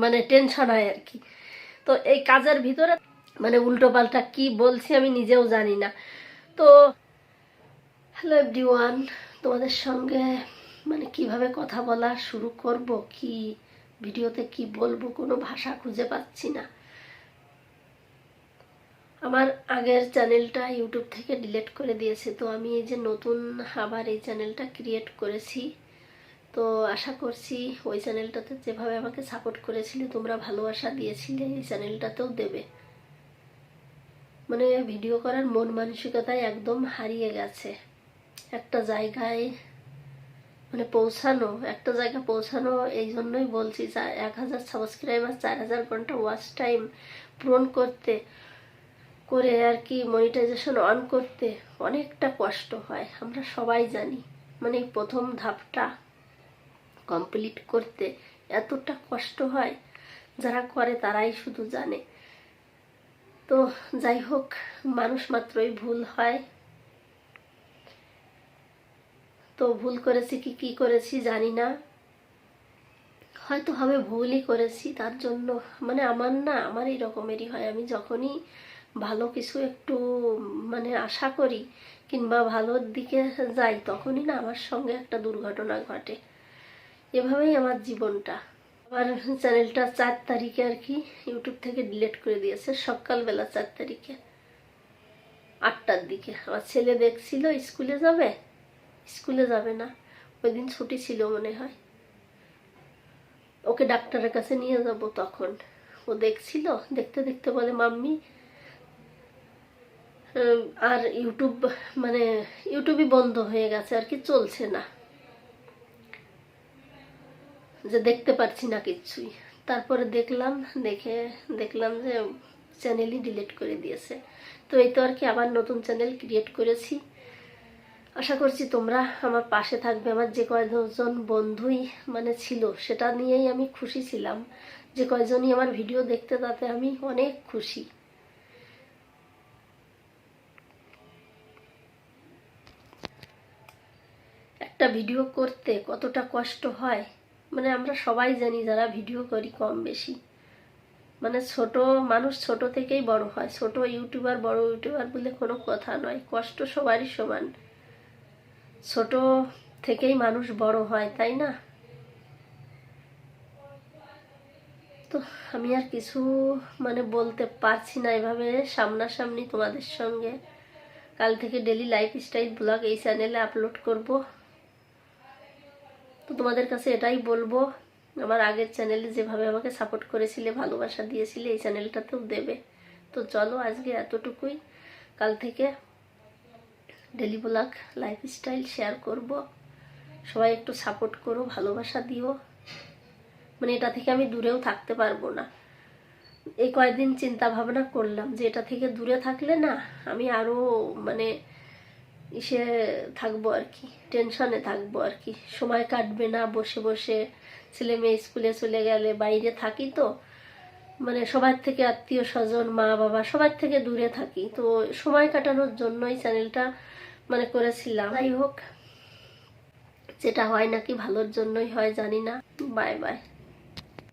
মানে টেনশন হয় আর কি। তো এই কাজের ভিতরে মানে উল্টো পাল্টা কি বলছি আমি নিজেও জানি না। তো হ্যালো এভরিওয়ান, তোমাদের সঙ্গে মানে কিভাবে কথা বলা শুরু করব, কি ভিডিওতে কি বলবো কোনো ভাষা খুঁজে পাচ্ছি না। আমার আগের চ্যানেলটা ইউটিউব থেকে ডিলিট করে দিয়েছে, তো আমি এই যে নতুন আবার এই চ্যানেলটা ক্রিয়েট করেছি। তো আশা করছি ওই চ্যানেলটাতে যেভাবে আমাকে সাপোর্ট করেছিলে, তোমরা ভালোবাসা দিয়েছিলে, এই চ্যানেলটাতেও দেবে। মানে ভিডিও করার মন মানসিকতায় একদম হারিয়ে গেছে। একটা জায়গায় মানে পৌঁছানো, একটা জায়গায় পৌঁছানো, এই জন্যই বলছি 1000 সাবস্ক্রাইবার, 4000 ঘন্টা ওয়াচ টাইম পূরণ করতে করে আর কি মনিটাইজেশন অন করতে অনেকটা কষ্ট হয়, আমরা সবাই জানি। মানে প্রথম ধাপটা কমপ্লিট করতে এতটা কষ্ট হয়, যারা করে তারাই শুধু জানে। তো যাই হোক, মানুষ মাত্রই ভুল হয়। তো ভুল করেছি কি করেছি জানি না, হয়তো হবে ভুলই করেছি। তার জন্য মানে আমার এই রকমেরই হয়। আমি যখনই ভালো কিছু একটু মানে আশা করি কিংবা ভালোর দিকে যাই, তখনই না আমার সঙ্গে একটা দুর্ঘটনা ঘটে। এভাবেই আমার জীবনটা। আমার চ্যানেলটা 4 তারিখে আর কি ইউটিউব থেকে ডিলিট করে দিয়েছে, সকালবেলা 4 তারিখে 8টার দিকে। আমার ছেলে দেখছিল স্কুলে যাবে না, ওই দিন ছুটি ছিল মনে হয়, ওকে ডাক্তারের কাছে নিয়ে যাব। তখন ও দেখছিল, দেখতে দেখতে বলে মাম্মি আর ইউটিউবই বন্ধ হয়ে গেছে আর কি, চলছে না, যে দেখতে পারছি না কিচ্ছুই। তারপরে দেখলাম যে চ্যানেলই ডিলিট করে দিয়েছে। তো এই তো আর কি আবার নতুন চ্যানেল ক্রিয়েট করেছি। আশা করছি তোমরা আমার পাশে থাকবে। আমার যে কয়জন বন্ধুই মানে ছিল, সেটা নিয়েই আমি খুশি ছিলাম। যে কয়জনই আমার ভিডিও দেখতে, তাতে আমি অনেক খুশি। একটা ভিডিও করতে কতটা কষ্ট হয় মানে আমরা সবাই জানি, যারা ভিডিও করি কম বেশি। মানে মানুষ ছোট থেকেই বড় হয়, ছোট ইউটিউবার বড় ইউটিউবার বলে কোনো কথা নয়, কষ্ট সবারই সমান। ছোট থেকেই মানুষ বড় হয়, তাই না? তো আমি আর কিছু মানে বলতে পারছি না এভাবে সামনাসামনি তোমাদের সঙ্গে। কাল থেকে ডেলি লাইফস্টাইল ব্লগ এই চ্যানেলে আপলোড করব। তো তোমাদের কাছে এটাই বলবো, আমার আগের চ্যানেলে যেভাবে আমাকে সাপোর্ট করেছিলে, ভালোবাসা দিয়েছিলে, এই চ্যানেলটাতেও দেবে। তো চলো আজকে এতটুকুই। কাল থেকে ডেলি ব্লগ লাইফস্টাইল শেয়ার করব। সবাই একটু সাপোর্ট করো, ভালোবাসা দিও। মানে এটা থেকে আমি দূরেও থাকতে পারবো না। এই কয়েকদিন চিন্তা ভাবনা করলাম যে এটা থেকে দূরে থাকলে না আমি আরো মানে ইসে থাকবো আর কি, টেনশনে থাকবো আর কি, সময় কাটবে না বসে বসে। ছেলে মেয়ে স্কুলে চলে গেলে বাইরে থাকি, তো মানে সবার থেকে, আত্মীয় স্বজন, মা বাবা সবার থেকে দূরে থাকি। তো সময় কাটানোর জন্যই চ্যানেলটা মানে করেছিলাম। যাই হোক, যেটা হয় নাকি ভালোর জন্যই হয় জানি না। Bye bye.